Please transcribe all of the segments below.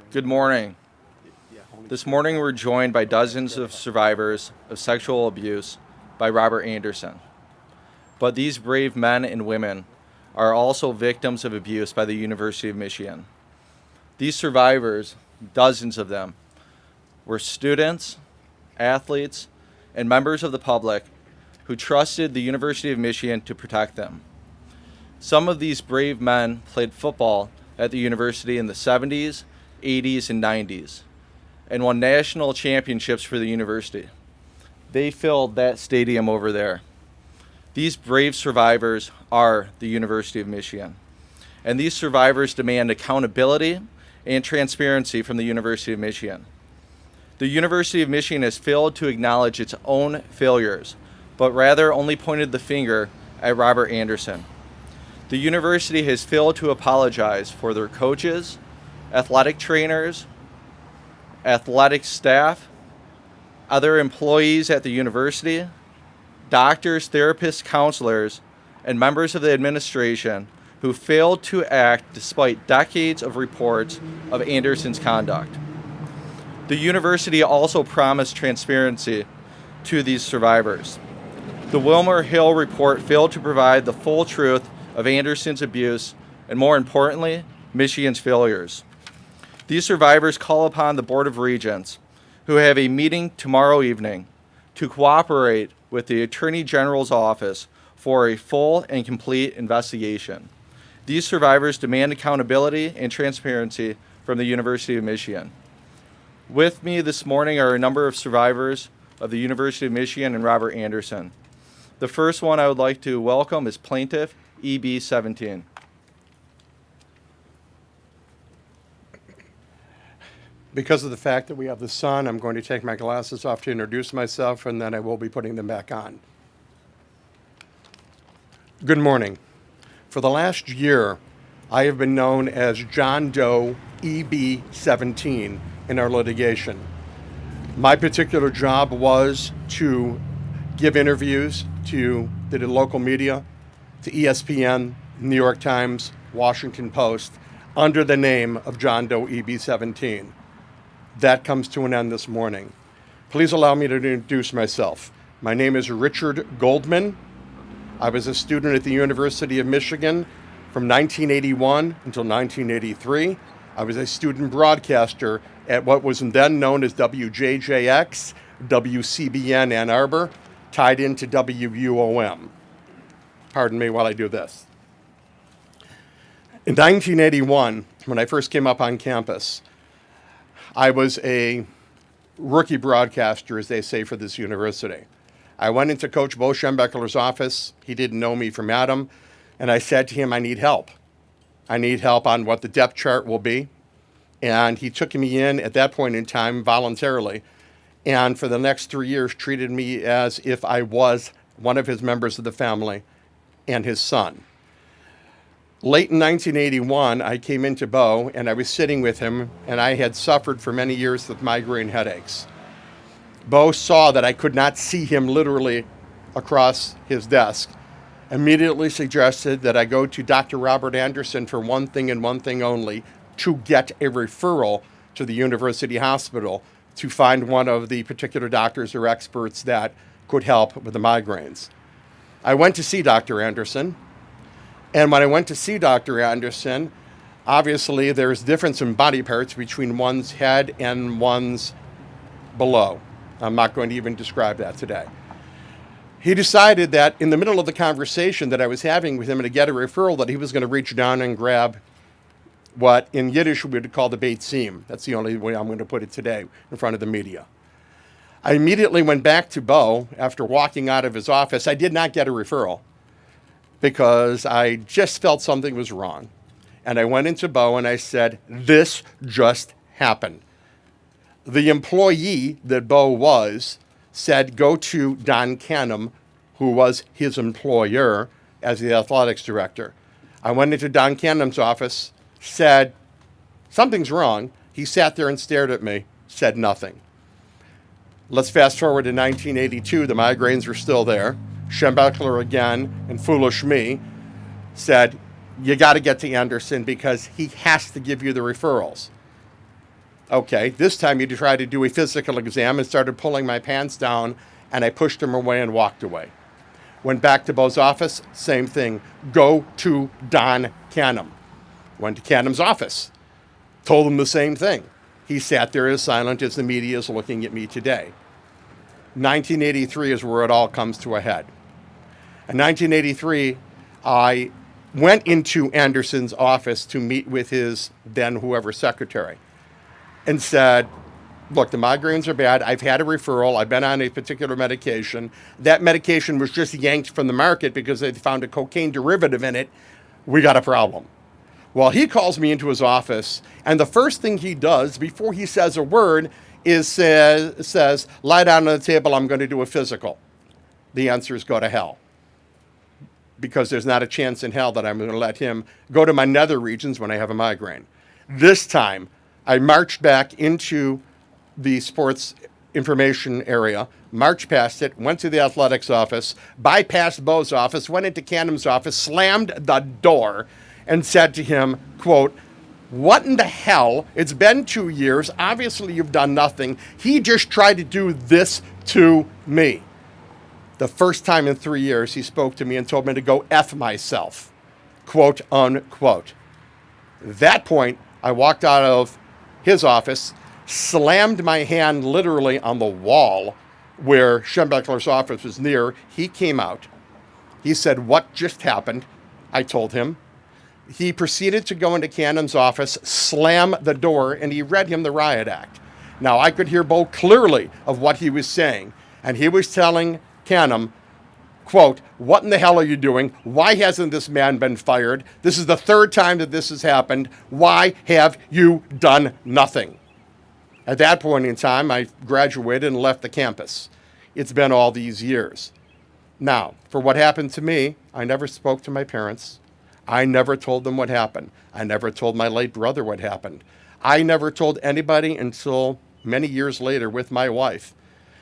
Good morning. This morning we're joined by dozens of survivors of sexual abuse by Robert Anderson. But these brave men and women are also victims of abuse by the University of Michigan. These survivors, dozens of them, were students, athletes, and members of the public who trusted the University of Michigan to protect them. Some of these brave men played football at the university in the 70s, 80s, and 90s, and won national championships for the university. They filled that stadium over there. These brave survivors are the University of Michigan, and these survivors demand accountability and transparency from the University of Michigan. The University of Michigan has failed to acknowledge its own failures, but rather only pointed the finger at Robert Anderson. The university has failed to apologize for their coaches, athletic trainers, athletic staff, other employees at the university, doctors, therapists, counselors, and members of the administration who failed to act despite decades of reports of Anderson's conduct. The university also promised transparency to these survivors. The Wilmer Hill report failed to provide the full truth of Anderson's abuse and, more importantly, Michigan's failures. These survivors call upon the Board of Regents, who have a meeting tomorrow evening, to cooperate with the Attorney General's office for a full and complete investigation. These survivors demand accountability and transparency from the University of Michigan. With me this morning are a number of survivors of the University of Michigan and Robert Anderson. The first one I would like to welcome is Plaintiff EB-17. Because of the fact that we have the sun, I'm going to take my glasses off to introduce myself, and then I will be putting them back on. Good morning. For the last year, I have been known as John Doe EB-17 in our litigation. My particular job was to give interviews to the local media, to ESPN, New York Times, Washington Post, under the name of John Doe EB-17. That comes to an end this morning. Please allow me to introduce myself. My name is Richard Goldman. I was a student at the University of Michigan from 1981 until 1983. I was a student broadcaster at what was then known as WJJX, WCBN Ann Arbor, tied into WUOM. Pardon me while I do this. In 1981, when I first came up on campus, I was a rookie broadcaster, as they say, for this university. I went into Coach Bo Schembechler's office. He didn't know me from Adam, and I said to him, I need help. I need help on what the depth chart will be. And he took me in at that point in time voluntarily, and for the next 3 years treated me as if I was one of his members of the family and his son. Late in 1981, I came into Bo, and I was sitting with him, and I had suffered for many years with migraine headaches. Bo saw that I could not see him literally across his desk, immediately suggested that I go to Dr. Robert Anderson for one thing and one thing only, to get a referral to the University Hospital to find one of the particular doctors or experts that could help with the migraines. I went to see Dr. Anderson. And when I went to see Dr. Anderson, obviously there's difference in body parts between one's head and one's below. I'm not going to even describe that today. He decided that in the middle of the conversation that I was having with him to get a referral, that he was going to reach down and grab what in Yiddish we would call the beit seam. That's the only way I'm going to put it today in front of the media. I immediately went back to Bo after walking out of his office. I did not get a referral, because I just felt something was wrong. And I went into Bo and I said, this just happened. The employee that Bo was said, go to Don Canham, who was his employer as the athletics director. I went into Don Canham's office, said, something's wrong. He sat there and stared at me, said nothing. Let's fast forward to 1982. The migraines were still there. Schembechler again, and foolish me, said, you got to get to Anderson because he has to give you the referrals. Okay, this time he tried to do a physical exam and started pulling my pants down, and I pushed him away and walked away. Went back to Bo's office, same thing. Go to Don Canham. Went to Canham's office, told him the same thing. He sat there as silent as the media is looking at me today. 1983 is where it all comes to a head. In 1983, I went into Anderson's office to meet with his then whoever secretary and said, look, the migraines are bad. I've had a referral. I've been on a particular medication. That medication was just yanked from the market because they found a cocaine derivative in it. We got a problem. Well, he calls me into his office, and the first thing he does before he says a word is says, lie down on the table, I'm going to do a physical. The answer is go to hell. Because there's not a chance in hell that I'm going to let him go to my nether regions when I have a migraine. This time, I marched back into the sports information area, marched past it, went to the athletics office, bypassed Bo's office, went into Canham's office, slammed the door, and said to him, quote, what in the hell? It's been 2 years. Obviously, you've done nothing. He just tried to do this to me. The first time in 3 years, he spoke to me and told me to go F myself, quote, unquote. At that point, I walked out of his office, slammed my hand literally on the wall where Schembechler's office was near. He came out. He said, what just happened? I told him. He proceeded to go into Canham's office, slam the door, and he read him the riot act. Now, I could hear Bo clearly of what he was saying, and he was telling Canham, quote, what in the hell are you doing? Why hasn't this man been fired? This is the third time that this has happened. Why have you done nothing? At that point in time, I graduated and left the campus. It's been all these years. Now, for what happened to me, I never spoke to my parents. I never told them what happened. I never told my late brother what happened. I never told anybody until many years later with my wife,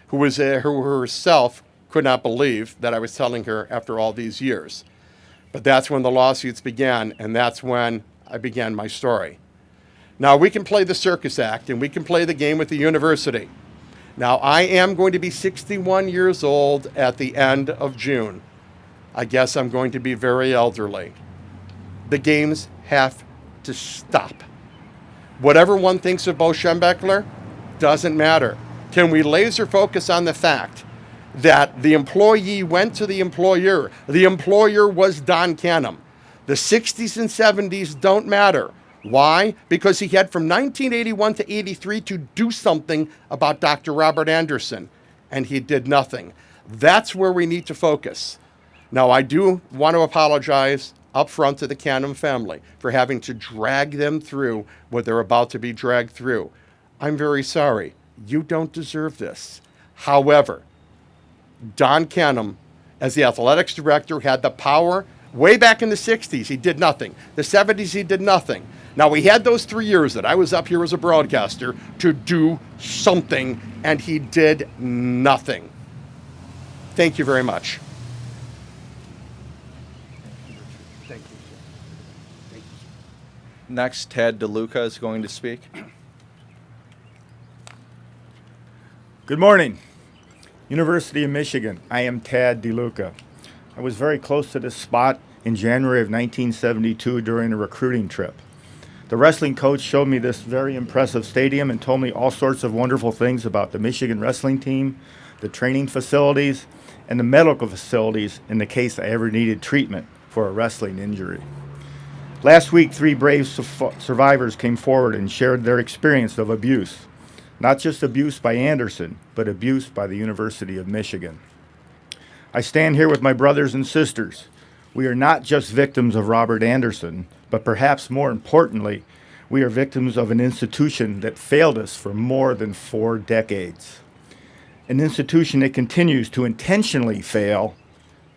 who herself could not believe that I was telling her after all these years. But that's when the lawsuits began, and that's when I began my story. Now, we can play the circus act, and we can play the game with the university. Now, I am going to be 61 years old at the end of June. I guess I'm going to be very elderly. The games have to stop. Whatever one thinks of Bo Schembechler doesn't matter. Can we laser focus on the fact that the employee went to the employer? The employer was Don Canham. The 60s and 70s don't matter. Why? Because he had from 1981 to 83 to do something about Dr. Robert Anderson, and he did nothing. That's where we need to focus. Now, I do want to apologize up front to the Canham family for having to drag them through what they're about to be dragged through. I'm very sorry. You don't deserve this. However, Don Canham, as the athletics director, had the power. Way back in the 60s, he did nothing. The 70s, he did nothing. Now, we had those 3 years that I was up here as a broadcaster to do something, and he did nothing. Thank you very much. Thank you. Thank you. Next, Ted DeLuca is going to speak. Good morning. University of Michigan. I am Tad DeLuca. I was very close to this spot in January of 1972 during a recruiting trip. The wrestling coach showed me this very impressive stadium and told me all sorts of wonderful things about the Michigan wrestling team, the training facilities, and the medical facilities in the case I ever needed treatment for a wrestling injury. Last week, 3 brave survivors came forward and shared their experience of abuse. Not just abuse by Anderson, but abuse by the University of Michigan. I stand here with my brothers and sisters. We are not just victims of Robert Anderson, but perhaps more importantly, we are victims of an institution that failed us for more than 4 decades. An institution that continues to intentionally fail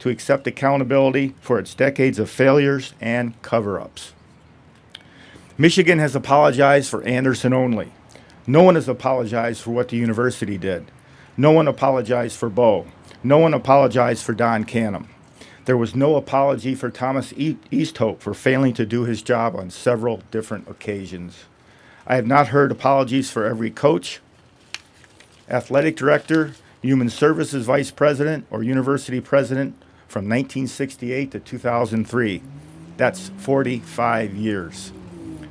to accept accountability for its decades of failures and cover-ups. Michigan has apologized for Anderson only. No one has apologized for what the university did. No one apologized for Bo. No one apologized for Don Canham. There was no apology for Thomas Easthope for failing to do his job on several different occasions. I have not heard apologies for every coach, athletic director, human services vice president, or university president from 1968 to 2003. That's 45 years.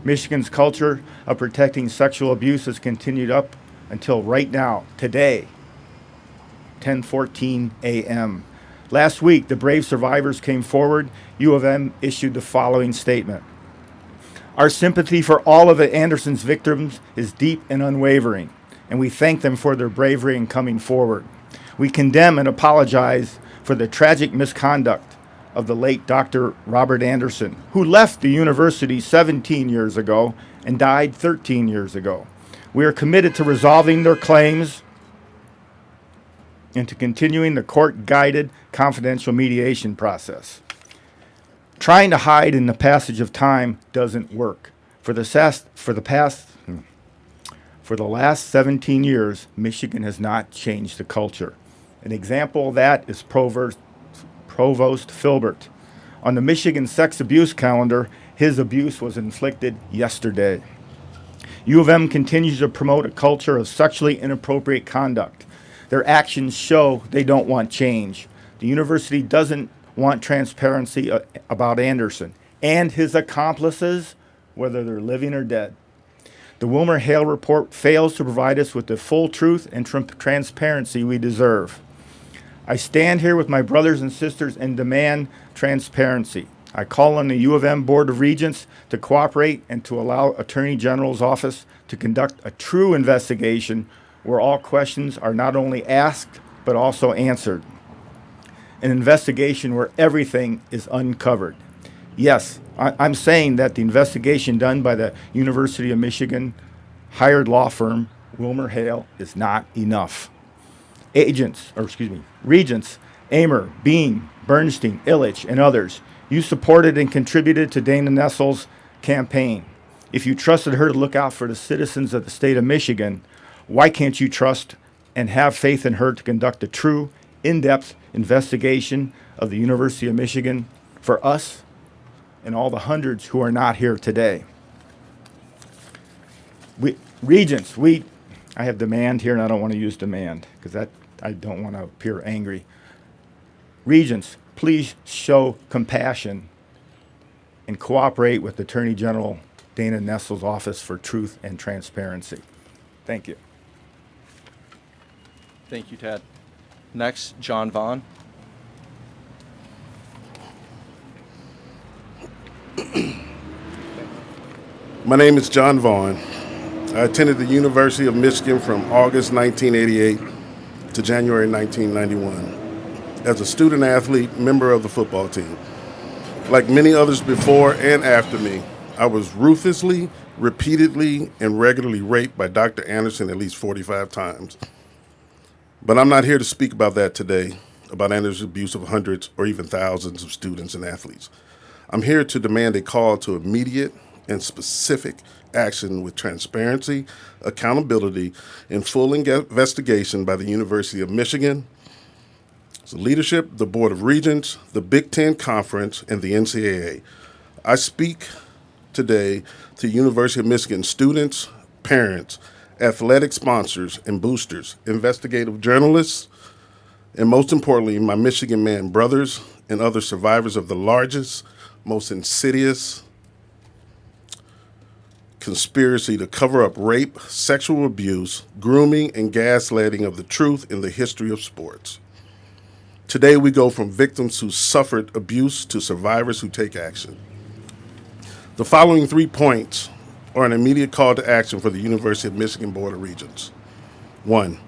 Michigan's culture of protecting sexual abuse has continued up until right now, today, 10:14 a.m. Last week, the brave survivors came forward. U of M issued the following statement. Our sympathy for all of the Anderson's victims is deep and unwavering, and we thank them for their bravery in coming forward. We condemn and apologize for the tragic misconduct of the late Dr. Robert Anderson, who left the university 17 years ago and died 13 years ago. We are committed to resolving their claims and to continuing the court-guided confidential mediation process. Trying to hide in the passage of time doesn't work. For the last 17 years, Michigan has not changed the culture. An example of that is Provost Filbert. On the Michigan sex abuse calendar, his abuse was inflicted yesterday. U of M continues to promote a culture of sexually inappropriate conduct. Their actions show they don't want change. The university doesn't want transparency about Anderson and his accomplices, whether they're living or dead. The Wilmer Hale report fails to provide us with the full truth and transparency we deserve. I stand here with my brothers and sisters and demand transparency. I call on the U of M Board of Regents to cooperate and to allow Attorney General's office to conduct a true investigation where all questions are not only asked but also answered. An investigation where everything is uncovered. Yes, I'm saying that the investigation done by the University of Michigan hired law firm Wilmer Hale is not enough. Regents, Amer, Bean, Bernstein, Illich, and others, you supported and contributed to Dana Nessel's campaign. If you trusted her to look out for the citizens of the state of Michigan, why can't you trust and have faith in her to conduct a true, in-depth investigation of the University of Michigan for us and all the hundreds who are not here today? Regents, I have demand here, and I don't want to use demand because I don't want to appear angry. Regents, please show compassion and cooperate with Attorney General Dana Nessel's office for truth and transparency. Thank you. Thank you, Ted. Next, John Vaughn. My name is John Vaughn. I attended the University of Michigan from August 1988 to January 1991 as a student athlete, member of the football team. Like many others before and after me, I was ruthlessly, repeatedly, and regularly raped by Dr. Anderson at least 45 times. But I'm not here to speak about that today, about Anderson's abuse of hundreds or even thousands of students and athletes. I'm here to demand a call to immediate and specific action with transparency, accountability, and full investigation by the University of Michigan, the leadership, the Board of Regents, the Big Ten Conference, and the NCAA. I speak today to University of Michigan students, parents, athletic sponsors and boosters, investigative journalists, and most importantly, my Michigan man brothers and other survivors of the largest, most insidious conspiracy to cover up rape, sexual abuse, grooming, and gaslighting of the truth in the history of sports. Today, we go from victims who suffered abuse to survivors who take action. The following 3 points are an immediate call to action for the University of Michigan Board of Regents. 1.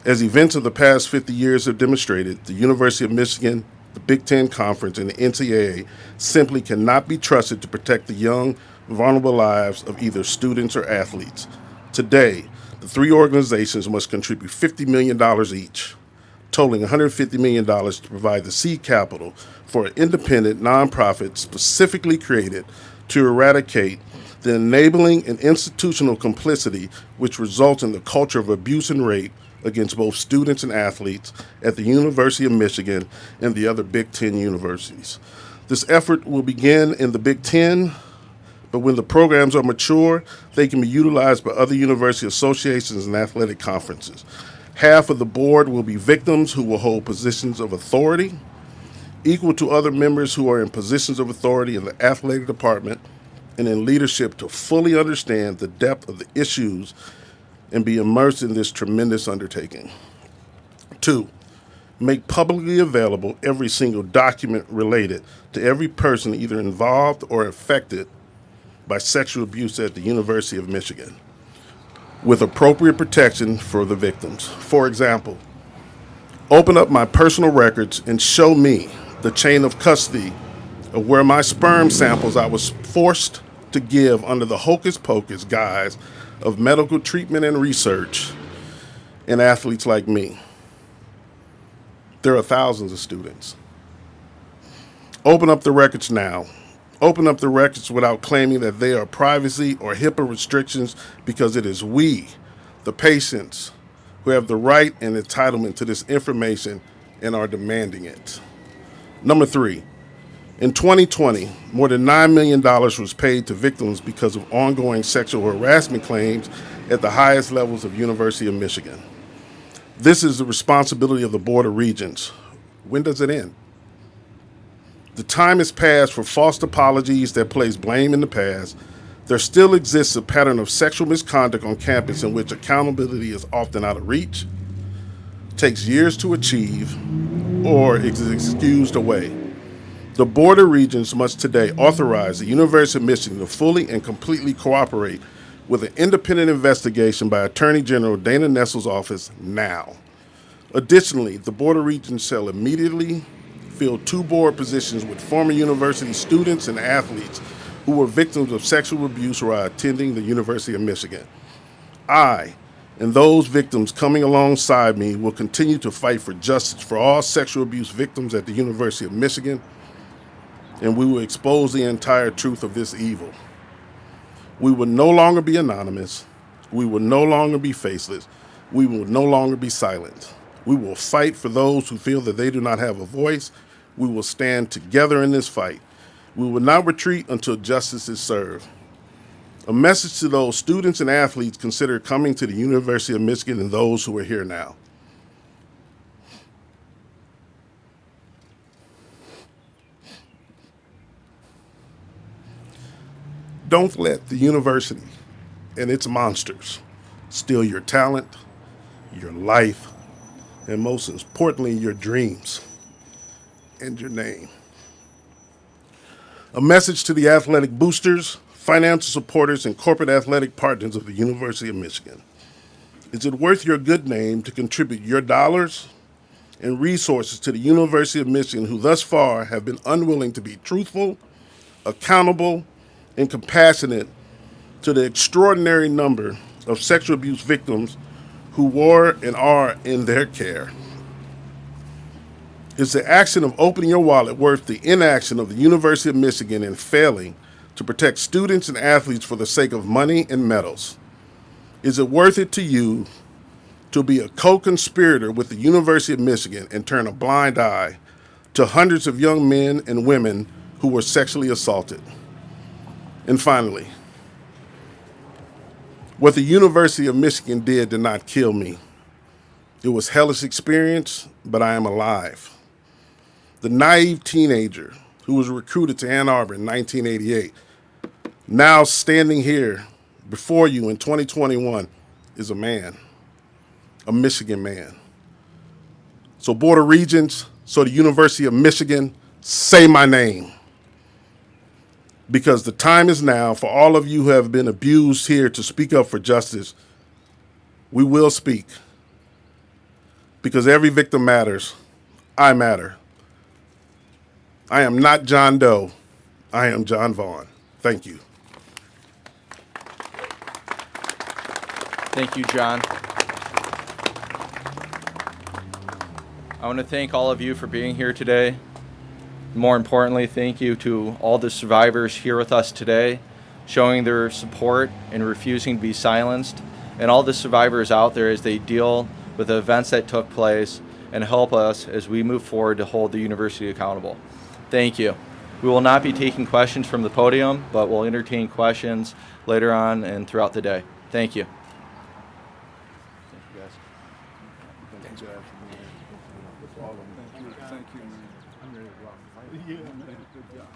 As events of the past 50 years have demonstrated, the University of Michigan, the Big Ten Conference, and the NCAA simply cannot be trusted to protect the young, vulnerable lives of either students or athletes. Today, the 3 organizations must contribute $50 million each, totaling $150 million to provide the seed capital for an independent nonprofit specifically created to eradicate the enabling and institutional complicity which results in the culture of abuse and rape against both students and athletes at the University of Michigan and the other Big Ten universities. This effort will begin in the Big Ten, but when the programs are mature, they can be utilized by other university associations and athletic conferences. Half of the board will be victims who will hold positions of authority, equal to other members who are in positions of authority in the athletic department and in leadership to fully understand the depth of the issues and be immersed in this tremendous undertaking. 2, make publicly available every single document related to every person either involved or affected by sexual abuse at the University of Michigan, with appropriate protection for the victims. For example, open up my personal records and show me the chain of custody of where my sperm samples I was forced to give under the hocus pocus guise of medical treatment and research in athletes like me. There are thousands of students. Open up the records now. Open up the records without claiming that they are privacy or HIPAA restrictions, because it is we, the patients, who have the right and entitlement to this information and are demanding it. Number 3, in 2020, more than $9 million was paid to victims because of ongoing sexual harassment claims at the highest levels of University of Michigan. This is the responsibility of the Board of Regents. When does it end? The time has passed for false apologies that place blame in the past. There still exists a pattern of sexual misconduct on campus in which accountability is often out of reach, takes years to achieve, or is excused away. The Board of Regents must today authorize the University of Michigan to fully and completely cooperate with an independent investigation by Attorney General Dana Nessel's office now. Additionally, the Board of Regents shall immediately fill 2 board positions with former university students and athletes who were victims of sexual abuse while attending the University of Michigan. I and those victims coming alongside me will continue to fight for justice for all sexual abuse victims at the University of Michigan, and we will expose the entire truth of this evil. We will no longer be anonymous. We will no longer be faceless. We will no longer be silent. We will fight for those who feel that they do not have a voice. We will stand together in this fight. We will not retreat until justice is served. A message to those students and athletes consider coming to the University of Michigan and those who are here now. Don't let the university and its monsters steal your talent, your life, and most importantly, your dreams and your name. A message to the athletic boosters, financial supporters, and corporate athletic partners of the University of Michigan. Is it worth your good name to contribute your dollars and resources to the University of Michigan, who thus far have been unwilling to be truthful, accountable, and compassionate to the extraordinary number of sexual abuse victims who were and are in their care? Is the action of opening your wallet worth the inaction of the University of Michigan in failing to protect students and athletes for the sake of money and medals? Is it worth it to you to be a co-conspirator with the University of Michigan and turn a blind eye to hundreds of young men and women who were sexually assaulted? And finally, what the University of Michigan did not kill me. It was hellish experience, but I am alive. The naive teenager who was recruited to Ann Arbor in 1988, now standing here before you in 2021, is a man, a Michigan man. So Board of Regents, so the University of Michigan, say my name. Because the time is now for all of you who have been abused here to speak up for justice. We will speak. Because every victim matters. I matter. I am not John Doe. I am John Vaughn. Thank you. Thank you, John. I want to thank all of you for being here today. More importantly, thank you to all the survivors here with us today, showing their support and refusing to be silenced, and all the survivors out there as they deal with the events that took place and help us as we move forward to hold the university accountable. Thank you. We will not be taking questions from the podium, but we'll entertain questions later on and throughout the day. Thank you. Thank you, man. I'm ready to rock. Yeah, man. Good job.